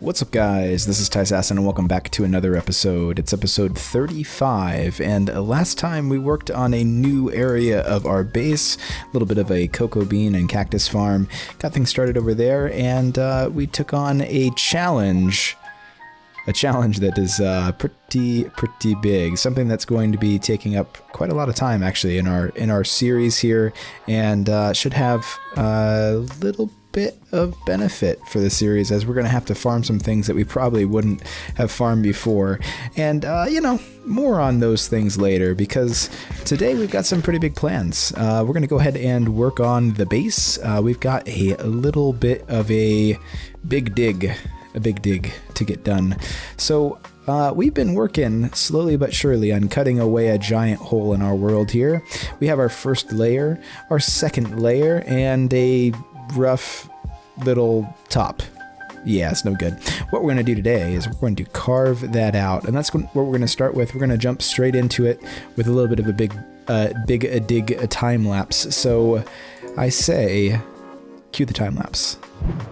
What's up, guys? This is Tyssassin and welcome back to another episode. It's episode 35, and last time we worked on a new area of our base, a little bit of a cocoa bean and cactus farm. Got things started over there, and we took on a challenge. A challenge that is pretty big, something that's going to be taking up quite a lot of time actually in our series here, and should have a little bit of benefit for the series, as we're going to have to farm some things that we probably wouldn't have farmed before, and you know, more on those things later, because today we've got some pretty big plans. We're going to go ahead and work on the base. We've got a little bit of a big dig to get done. So we've been working slowly but surely on cutting away a giant hole in our world here. We have our first layer, our second layer, and a rough little top. Yeah, it's no good. What we're going to do today is we're going to carve that out, and that's what we're going to start with. We're going to jump straight into it with a little bit of a big time lapse. So I say, cue the time lapse.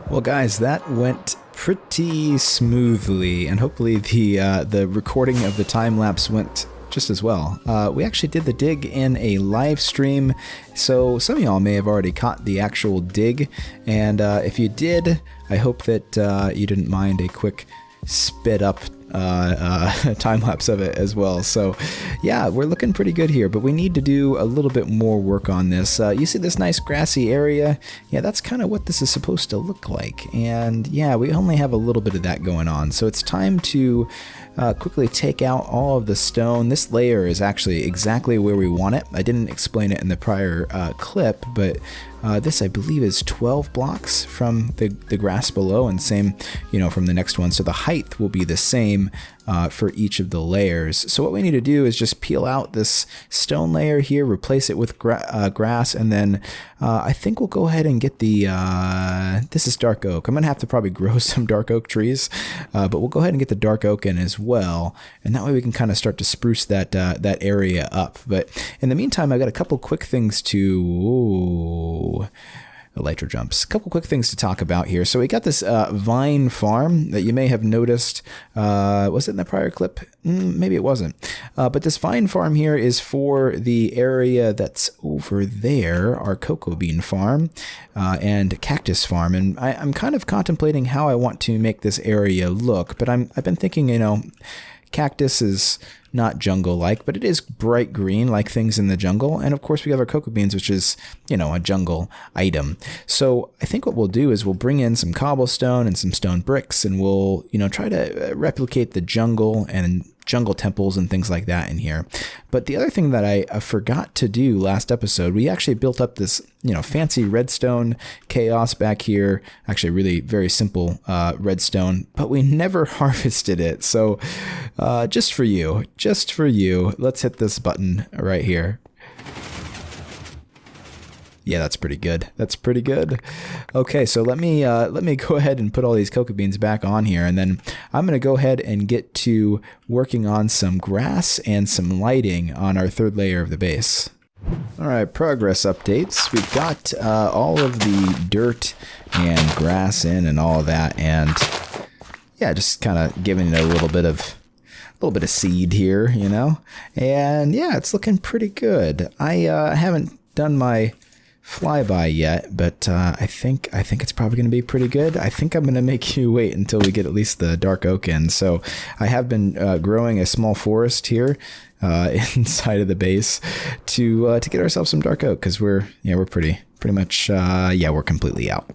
Well, guys, that went pretty smoothly, and hopefully the recording of the time lapse went just as well. We actually did the dig in a live stream, so some of y'all may have already caught the actual dig, and if you did, I hope that you didn't mind a quick sped up time lapse of it as well. So yeah, we're looking pretty good here, but we need to do a little bit more work on this. You see this nice grassy area? Yeah, that's kind of what this is supposed to look like, and yeah, we only have a little bit of that going on, so it's time to quickly take out all of the stone. This layer is actually exactly where we want it. I didn't explain it in the prior clip, but this, I believe, is 12 blocks from the grass below, and same, you know, from the next one. So the height will be the same for each of the layers. So what we need to do is just peel out this stone layer here, replace it with grass, and then I think we'll go ahead and get the, this is dark oak. I'm going to have to probably grow some dark oak trees, but we'll go ahead and get the dark oak in as well, and that way we can kind of start to spruce that area up. But in the meantime, I've got a couple quick things to... Elytra jumps. A couple quick things to talk about here. So we got this vine farm that you may have noticed. Was it in the prior clip? Maybe it wasn't. But this vine farm here is for the area that's over there, our cocoa bean farm and cactus farm. And I'm kind of contemplating how I want to make this area look. But I've been thinking, you know, cactus is not jungle-like, but it is bright green like things in the jungle. And of course we have our cocoa beans, which is, you know, a jungle item. So I think what we'll do is we'll bring in some cobblestone and some stone bricks, and we'll, you know, try to replicate the jungle and jungle temples and things like that in here. But the other thing that I forgot to do last episode, we actually built up this, you know, fancy redstone chaos back here. Actually really very simple redstone, but we never harvested it. So just for you, let's hit this button right here. Yeah, that's pretty good. That's pretty good. Okay, so let me go ahead and put all these cocoa beans back on here, and then I'm going to go ahead and get to working on some grass and some lighting on our third layer of the base. All right, progress updates. We've got all of the dirt and grass in and all of that, and yeah, just kind of giving it a little bit of seed here, you know. And yeah, it's looking pretty good. I haven't done my flyby yet, but I think it's probably going to be pretty good. I think I'm going to make you wait until we get at least the dark oak in. So I have been growing a small forest here inside of the base to get ourselves some dark oak, because we're pretty much we're completely out.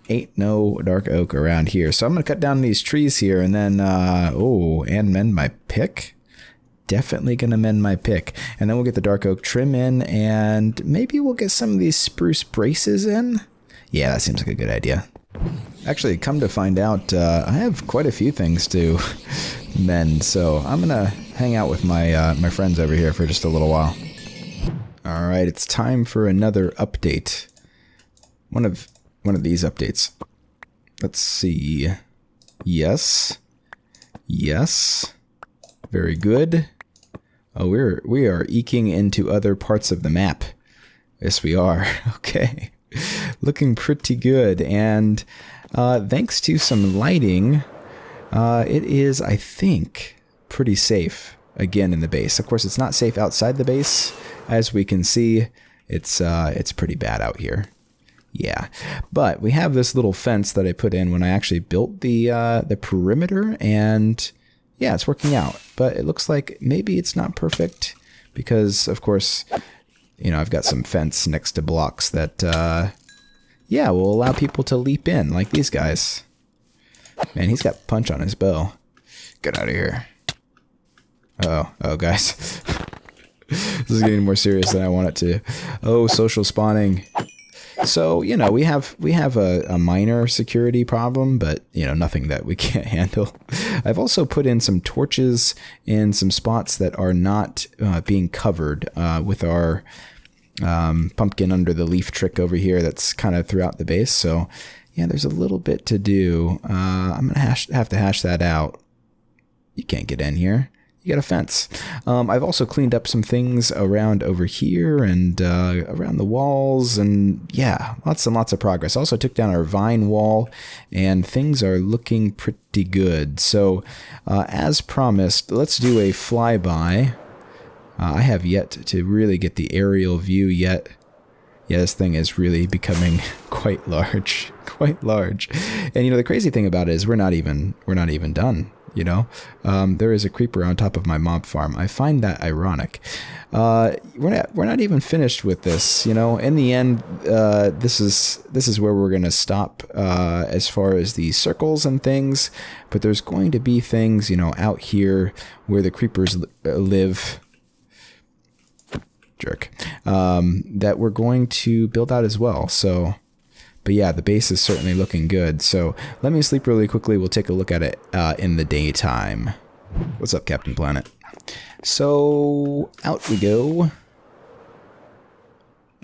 Ain't no dark oak around here. So I'm going to cut down these trees here, and then and mend my pick. Definitely going to mend my pick, and then we'll get the dark oak trim in, and maybe we'll get some of these spruce braces in. Yeah, that seems like a good idea. Actually, come to find out, I have quite a few things to mend, so I'm gonna hang out with my my friends over here for just a little while. All right, it's time for another update. One of these updates. Let's see. Yes. Very good. Oh, we are eking into other parts of the map. Yes, we are. Okay. Looking pretty good. And thanks to some lighting, It is, I think, pretty safe, again, in the base. Of course, it's not safe outside the base. As we can see, it's pretty bad out here. Yeah, but we have this little fence that I put in when I actually built the perimeter, and yeah, it's working out. But it looks like maybe it's not perfect because, of course, you know, I've got some fence next to blocks that, yeah, will allow people to leap in, like these guys. Man, he's got punch on his bow. Get out of here. Oh, guys. This is getting more serious than I want it to. Oh, social spawning. So, you know, we have a minor security problem, but, you know, nothing that we can't handle. I've also put in some torches in some spots that are not being covered with our pumpkin under the leaf trick over here that's kind of throughout the base. So, yeah, there's a little bit to do. I'm going to have to hash that out. You can't get in here. You got a fence. I've also cleaned up some things around over here and around the walls, and yeah, lots and lots of progress. Also took down our vine wall, and things are looking pretty good. So, as promised, let's do a flyby. I have yet to really get the aerial view yet. Yeah, this thing is really becoming quite large, quite large. And you know, the crazy thing about it is we're not even done. You know, there is a creeper on top of my mob farm. I find that ironic. We're not even finished with this. You know, in the end, this is where we're gonna stop as far as the circles and things. But there's going to be things, you know, out here where the creepers live. Jerk. That we're going to build out as well. So. But yeah, the base is certainly looking good. So let me sleep really quickly. We'll take a look at it in the daytime. What's up, Captain Planet? So out we go.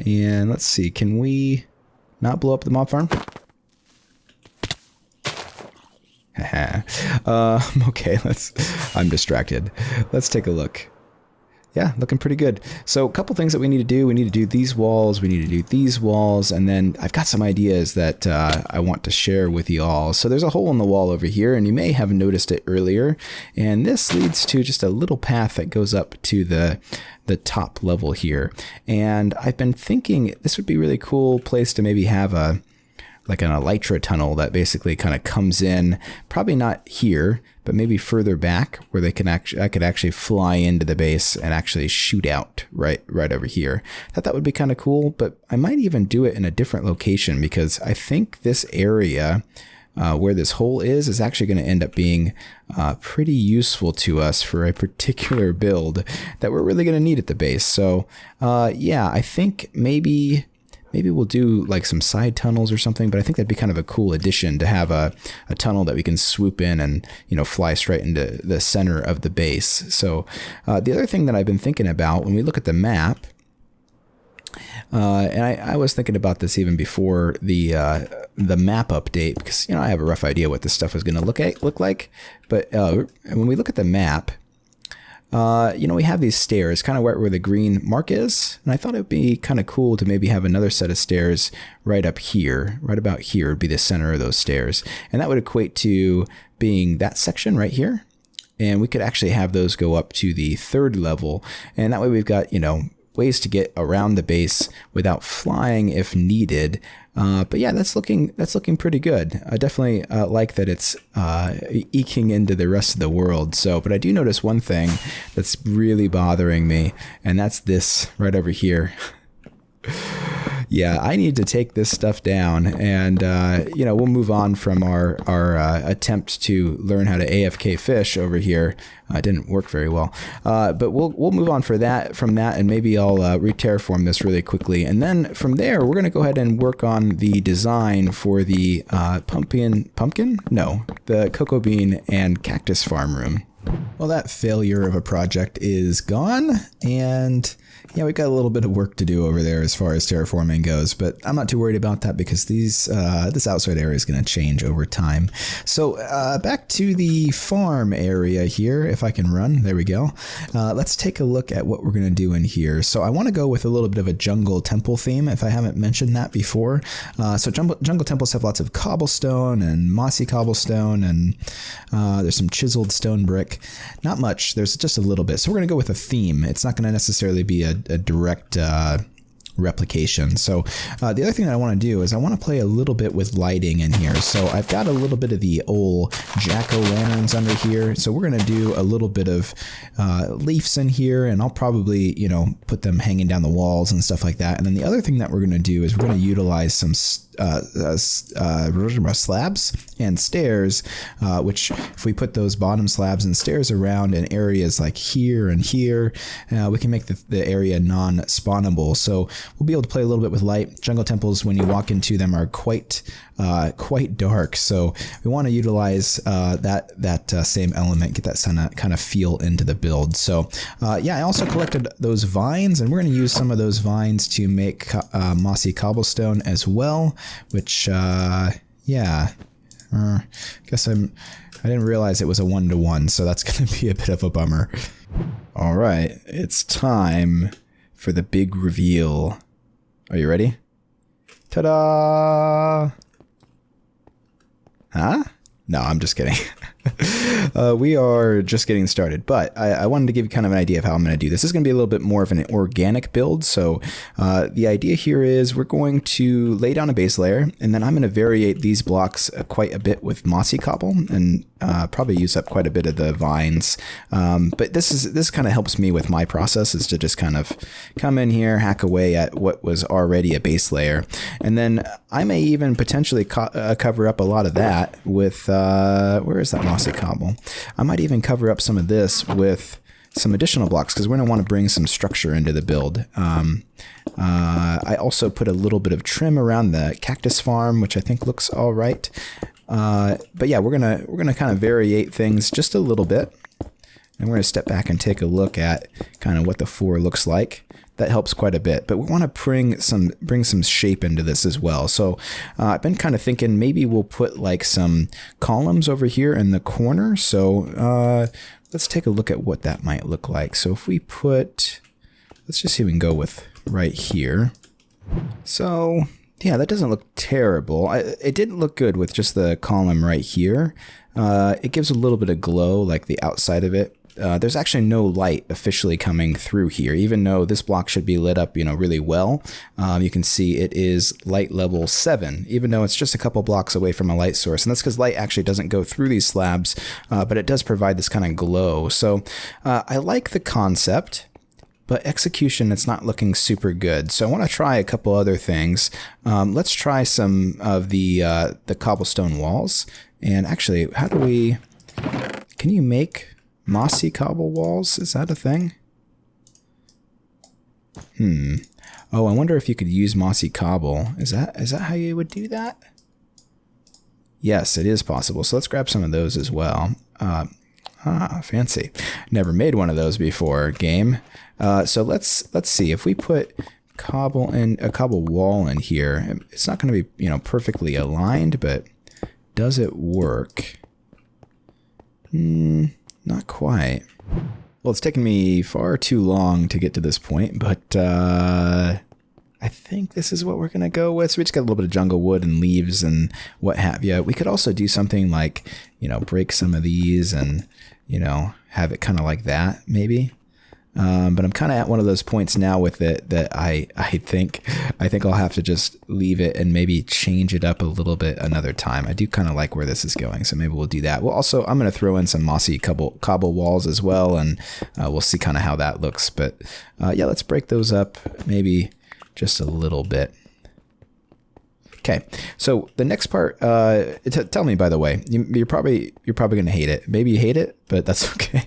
And let's see, can we not blow up the mob farm? Okay, I'm distracted. Let's take a look. Yeah, looking pretty good. So a couple things that we need to do. We need to do these walls. We need to do these walls. And then I've got some ideas that I want to share with you all. So there's a hole in the wall over here, and you may have noticed it earlier. And this leads to just a little path that goes up to the top level here. And I've been thinking this would be a really cool place to maybe have like an elytra tunnel that basically kind of comes in, probably not here, but maybe further back where I could actually fly into the base and actually shoot out right over here. I thought that would be kind of cool, but I might even do it in a different location because I think this area where this hole is actually going to end up being pretty useful to us for a particular build that we're really going to need at the base. So yeah, I think maybe we'll do like some side tunnels or something, but I think that'd be kind of a cool addition to have a tunnel that we can swoop in and, you know, fly straight into the center of the base. So the other thing that I've been thinking about when we look at the map, and I was thinking about this even before the map update, because, you know, I have a rough idea what this stuff is going to look like. But when we look at the map, you know, we have these stairs kind of where the green mark is. And I thought it would be kind of cool to maybe have another set of stairs right up here. Right about here would be the center of those stairs. And that would equate to being that section right here. And we could actually have those go up to the 3rd level. And that way we've got, you know, ways to get around the base without flying if needed. But yeah, that's looking pretty good. I definitely like that it's eking into the rest of the world. So, but I do notice one thing that's really bothering me, and that's this right over here. Yeah, I need to take this stuff down, and you know, we'll move on from our attempt to learn how to AFK fish over here. It didn't work very well, but we'll move on from that, and maybe I'll re-terraform this really quickly, and then from there we're gonna go ahead and work on the design for the the cocoa bean and cactus farm room. Well, that failure of a project is gone, and yeah, we've got a little bit of work to do over there as far as terraforming goes, but I'm not too worried about that because this outside area is going to change over time. So back to the farm area here, if I can run, there we go. Let's take a look at what we're going to do in here. So I want to go with a little bit of a jungle temple theme, if I haven't mentioned that before. So jungle temples have lots of cobblestone and mossy cobblestone, and there's some chiseled stone brick. Not much, there's just a little bit. So we're going to go with a theme. It's not going to necessarily be a direct replication. So the other thing that I want to do is I want to play a little bit with lighting in here. So I've got a little bit of the old jack-o'-lanterns under here. So we're going to do a little bit of leaves in here, and I'll probably, you know, put them hanging down the walls and stuff like that. And then the other thing that we're going to do is we're going to utilize some slabs and stairs, which if we put those bottom slabs and stairs around in areas like here and here, we can make the area non-spawnable. So we'll be able to play a little bit with light. Jungle temples, when you walk into them, are quite dark. So we want to utilize that same element, get that kind of feel into the build. So yeah, I also collected those vines, and we're going to use some of those vines to make mossy cobblestone as well, which yeah, guess I didn't realize it was a 1-to-1, so that's going to be a bit of a bummer. All right, it's time for the big reveal. Are you ready? Ta-da! Huh? No, I'm just kidding. We are just getting started, but I wanted to give you kind of an idea of how I'm going to do this. This is going to be a little bit more of an organic build. So the idea here is we're going to lay down a base layer, and then I'm going to variate these blocks quite a bit with mossy cobble, and probably use up quite a bit of the vines. But this kind of helps me with my process, is to just kind of come in here, hack away at what was already a base layer. And then I may even potentially cover up a lot of that with, where is that mossy cobble? I might even cover up some of this with some additional blocks, because we're going to want to bring some structure into the build. I also put a little bit of trim around the cactus farm, which I think looks all right. But yeah, we're gonna kind of variate things just a little bit, and we're gonna step back and take a look at kind of what the floor looks like. That helps quite a bit, but we want to bring some shape into this as well. So I've been kind of thinking maybe we'll put like some columns over here in the corner. So let's take a look at what that might look like. So if we put, let's just even go with right here. So yeah, that doesn't look terrible. It didn't look good with just the column right here. It gives a little bit of glow, like the outside of it. There's actually no light officially coming through here, even though this block should be lit up, you know, really well. You can see it is light level 7, even though it's just a couple blocks away from a light source. And that's because light actually doesn't go through these slabs, but it does provide this kind of glow. So I like the concept, but execution, it's not looking super good. So I want to try a couple other things. Let's try some of the cobblestone walls. And actually, can you make mossy cobble walls? Is that a thing? Oh, I wonder if you could use mossy cobble. Is that how you would do that? Yes, it is possible. So let's grab some of those as well. Fancy. Never made one of those before, game. So let's see. If we put cobble in a cobble wall in here, it's not going to be, you know, perfectly aligned, but does it work? Not quite. Well, it's taken me far too long to get to this point, but I think this is what we're going to go with. So we just got a little bit of jungle wood and leaves and what have you. We could also do something like, you know, break some of these and, you know, have it kind of like that, maybe. But I'm kind of at one of those points now with it that I think I'll have to just leave it and maybe change it up a little bit another time. I do kind of like where this is going, so maybe we'll do that. Well, also, I'm going to throw in some mossy cobble walls as well, and we'll see kind of how that looks. But yeah, let's break those up maybe just a little bit. Okay, so the next part, tell me, by the way, you're probably going to hate it. Maybe you hate it, but that's okay.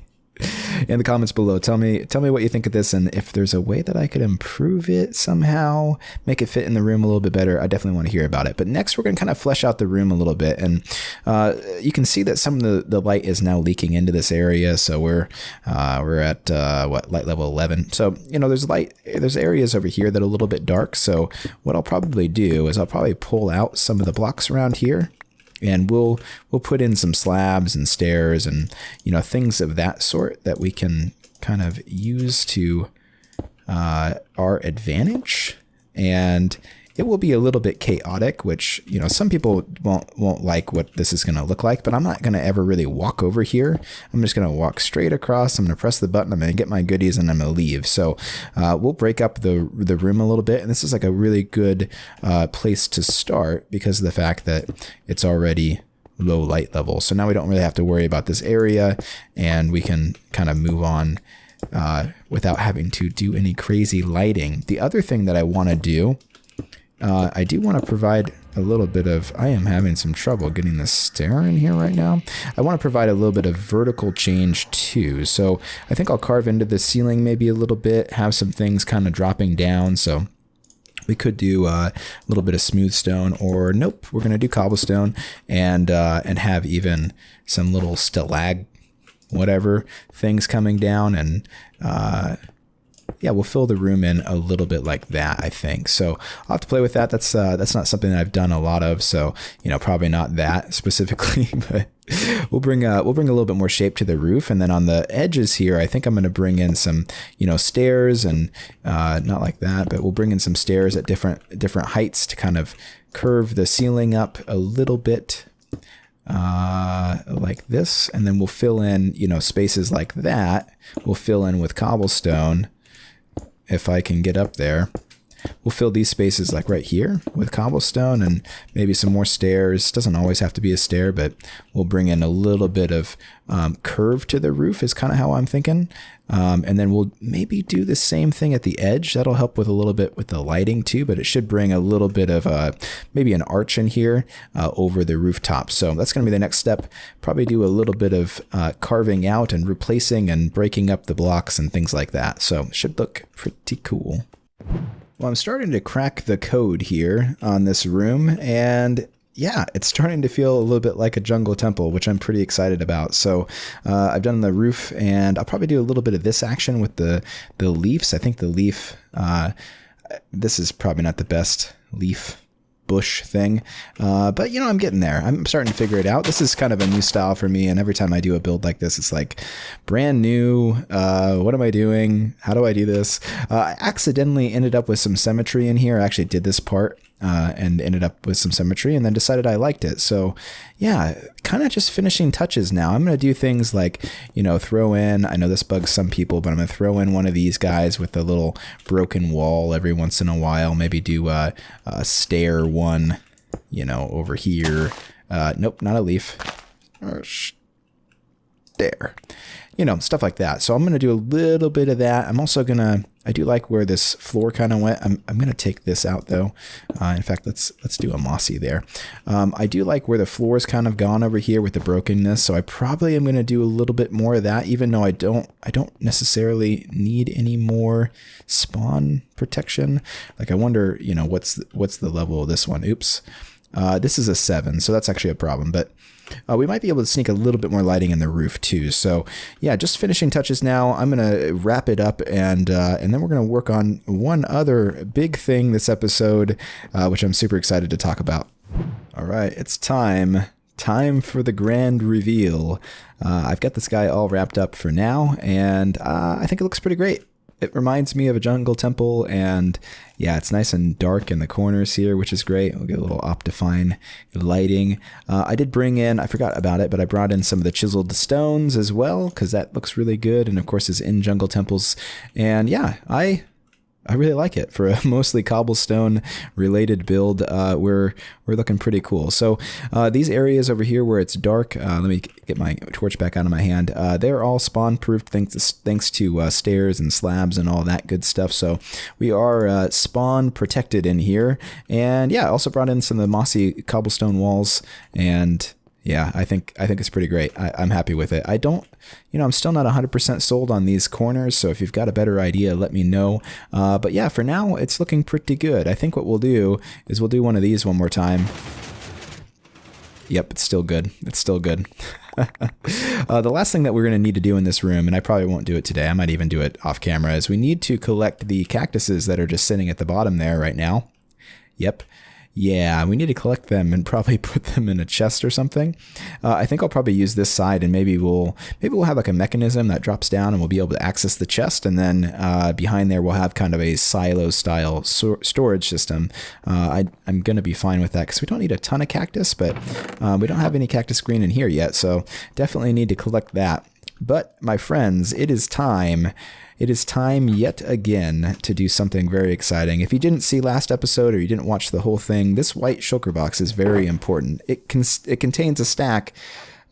in the comments below. Tell me what you think of this, and if there's a way that I could improve it somehow, make it fit in the room a little bit better. I definitely want to hear about it. But next, we're going to kind of flesh out the room a little bit, and you can see that some of the light is now leaking into this area. So we're at light level 11. So there's areas over here that are a little bit dark. So what I'll probably do is I'll probably pull out some of the blocks around here, and we'll put in some slabs and stairs and things of that sort that we can kind of use to our advantage. And it will be a little bit chaotic, which some people won't like what this is going to look like, but I'm not going to ever really walk over here. I'm just going to walk straight across. I'm going to press the button. I'm going to get my goodies, and I'm going to leave. So we'll break up the room a little bit, and this is like a really good place to start because of the fact that it's already low light level. So now we don't really have to worry about this area, and we can kind of move on without having to do any crazy lighting. The other thing that I want to do, I do want to provide a little bit of, I am having some trouble getting the stair in here right now. I want to provide a little bit of vertical change too. So I think I'll carve into the ceiling maybe a little bit, have some things kind of dropping down. So we could do a little bit of smooth stone, or nope, we're going to do cobblestone and have even some little whatever things coming down, and yeah, we'll fill the room in a little bit like that, I think. So I'll have to play with that. That's not something that I've done a lot of, so probably not that specifically, but we'll bring a little bit more shape to the roof. And then on the edges here, I think I'm going to bring in some stairs, and not like that, but we'll bring in some stairs at different heights to kind of curve the ceiling up a little bit. Like this, and then we'll fill in spaces like that. We'll fill in with cobblestone if I can get up there. We'll fill these spaces like right here with cobblestone, and maybe some more stairs. Doesn't always have to be a stair, but we'll bring in a little bit of curve to the roof is kind of how I'm thinking. And then we'll maybe do the same thing at the edge. That'll help with a little bit with the lighting too, but it should bring a little bit of maybe an arch in here over the rooftop. So that's going to be the next step. Probably do a little bit of carving out and replacing and breaking up the blocks and things like that. So it should look pretty cool. Well, I'm starting to crack the code here on this room, and yeah, it's starting to feel a little bit like a jungle temple, which I'm pretty excited about. So I've done the roof, and I'll probably do a little bit of this action with the leaves. I think the leaf, this is probably not the best leaf bush thing, but I'm getting there. I'm starting to figure it out. This is kind of a new style for me, and every time I do a build like this, it's like brand new. What am I doing? How do I do this? I accidentally ended up with some symmetry in here. I actually did this part and ended up with some symmetry, and then decided I liked it. So yeah, kind of just finishing touches now. I'm going to do things like, throw in, I know this bugs some people, but I'm going to throw in one of these guys with a little broken wall every once in a while. Maybe do a stair one, over here. Nope, not a leaf. There. Stuff like that. So I'm going to do a little bit of that. I'm also going to, I do like where this floor kind of went. I'm going to take this out though. In fact, let's do a mossy there. I do like where the floor is kind of gone over here with the brokenness. So I probably am going to do a little bit more of that, even though I don't necessarily need any more spawn protection. Like I wonder, what's the level of this one? Oops. This is a 7, so that's actually a problem, but we might be able to sneak a little bit more lighting in the roof too. So yeah, just finishing touches now. I'm going to wrap it up, and then we're going to work on one other big thing this episode, which I'm super excited to talk about. All right, it's time for the grand reveal. I've got this guy all wrapped up for now, and I think it looks pretty great. It reminds me of a jungle temple, and yeah, it's nice and dark in the corners here, which is great. We'll get a little Optifine lighting. I did bring in, I forgot about it, but I brought in some of the chiseled stones as well, because that looks really good, and of course is in jungle temples. And yeah, I really like it for a mostly cobblestone related build. We're looking pretty cool. So these areas over here where it's dark, let me get my torch back out of my hand. They're all spawn proof thanks to stairs and slabs and all that good stuff. So we are spawn protected in here. And yeah, I also brought in some of the mossy cobblestone walls, and Yeah, I think it's pretty great. I'm happy with it. I don't, I'm still not 100% sold on these corners, so if you've got a better idea, let me know. But yeah, for now, it's looking pretty good. I think what we'll do is we'll do one of these one more time. Yep, it's still good. It's still good. The last thing that we're going to need to do in this room, and I probably won't do it today, I might even do it off camera, is we need to collect the cactuses that are just sitting at the bottom there right now. Yep. Yeah, we need to collect them and probably put them in a chest or something. I think I'll probably use this side, and maybe we'll have like a mechanism that drops down and we'll be able to access the chest, and then behind there we'll have kind of a silo style storage system. I'm going to be fine with that because we don't need a ton of cactus, but we don't have any cactus green in here yet, so definitely need to collect that. But my friends, it is time. It is time yet again to do something very exciting. If you didn't see last episode or you didn't watch the whole thing, this white shulker box is very important. It contains a stack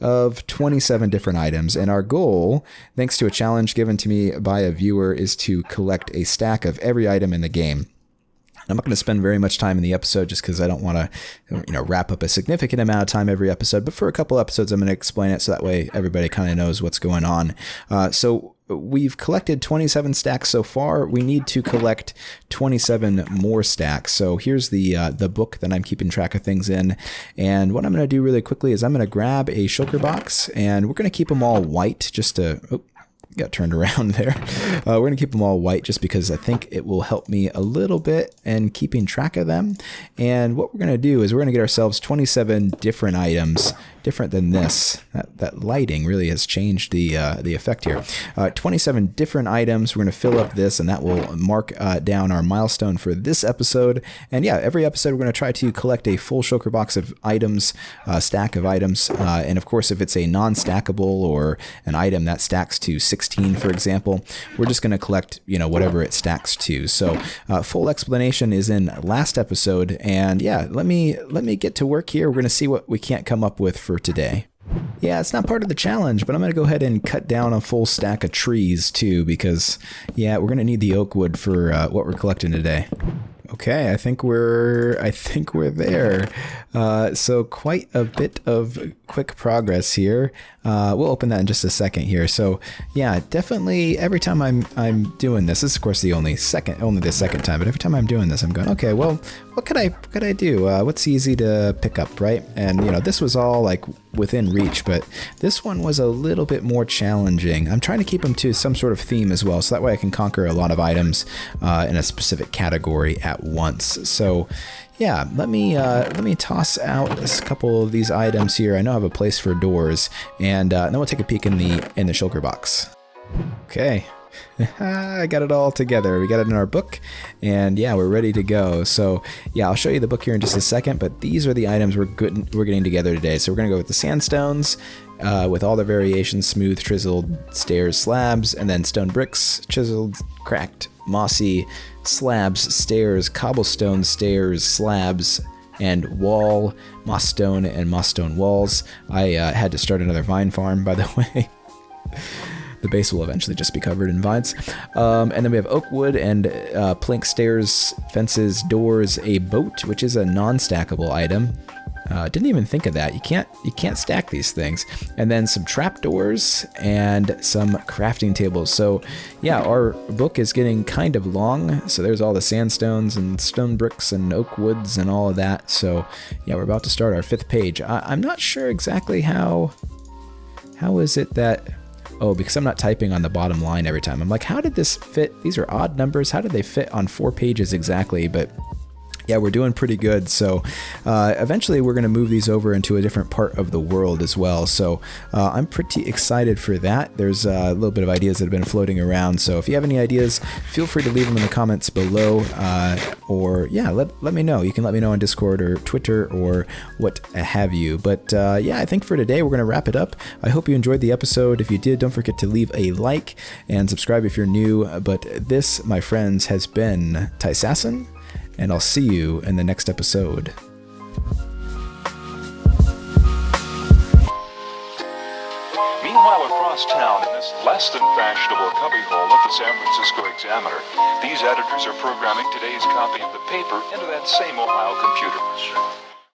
of 27 different items, and our goal, thanks to a challenge given to me by a viewer, is to collect a stack of every item in the game. I'm not going to spend very much time in the episode just because I don't want to, wrap up a significant amount of time every episode. But for a couple episodes, I'm going to explain it so that way everybody kind of knows what's going on. So we've collected 27 stacks so far. We need to collect 27 more stacks. So here's the book that I'm keeping track of things in. And what I'm going to do really quickly is I'm going to grab a shulker box, and we're going to keep them all white just to... Oh, got turned around there. We're going to keep them all white just because I think it will help me a little bit in keeping track of them. And what we're going to do is we're going to get ourselves 27 different items, different than this. That lighting really has changed the effect here. 27 different items. We're going to fill up this, and that will mark down our milestone for this episode. And yeah, every episode we're going to try to collect a full shulker box of items, stack of items. And of course, if it's a non-stackable or an item that stacks to 16, for example, we're just going to collect, whatever it stacks to. So full explanation is in last episode. And yeah, let me get to work here. We're going to see what we can't come up with for today. Yeah, it's not part of the challenge, but I'm going to go ahead and cut down a full stack of trees too, because yeah, we're going to need the oak wood for what we're collecting today. Okay, I think we're there. So quite a bit of quick progress here. We'll open that in just a second here. So yeah, definitely every time I'm doing this is of course only the second time, but every time I'm doing this, I'm going, okay, well, what could I do? What's easy to pick up, right? And this was all like within reach, but this one was a little bit more challenging. I'm trying to keep them to some sort of theme as well, so that way I can conquer a lot of items in a specific category at once. So yeah, let me toss out a couple of these items here. I know I have a place for doors, and then we'll take a peek in the shulker box. Okay. I got it all together. We got it in our book, and yeah, we're ready to go. So yeah, I'll show you the book here in just a second, but these are the items we're getting together today. So we're going to go with the sandstones, with all their variations: smooth, chiseled, stairs, slabs, and then stone bricks, chiseled, cracked, mossy, slabs, stairs, cobblestone, stairs, slabs, and wall, moss stone, and moss stone walls. I had to start another vine farm, by the way. The base will eventually just be covered in vines. And then we have oak wood and plank stairs, fences, doors, a boat, which is a non-stackable item. Didn't even think of that. You can't stack these things. And then some trapdoors and some crafting tables. So yeah, our book is getting kind of long. So there's all the sandstones and stone bricks and oak woods and all of that. So yeah, we're about to start our 5th page. I'm not sure exactly how is it that... Oh, because I'm not typing on the bottom line every time. I'm like, how did this fit? These are odd numbers. How did they fit on 4 pages exactly? But yeah, we're doing pretty good. So eventually we're going to move these over into a different part of the world as well. So I'm pretty excited for that. There's a little bit of ideas that have been floating around. So if you have any ideas, feel free to leave them in the comments below. Or yeah, let me know. You can let me know on Discord or Twitter or what have you. But yeah, I think for today we're going to wrap it up. I hope you enjoyed the episode. If you did, don't forget to leave a like and subscribe if you're new. But this, my friends, has been Tyssassin, and I'll see you in the next episode. Meanwhile, across town in this less than fashionable cubbyhole of the San Francisco Examiner, these editors are programming today's copy of the paper into that same Ohio computer.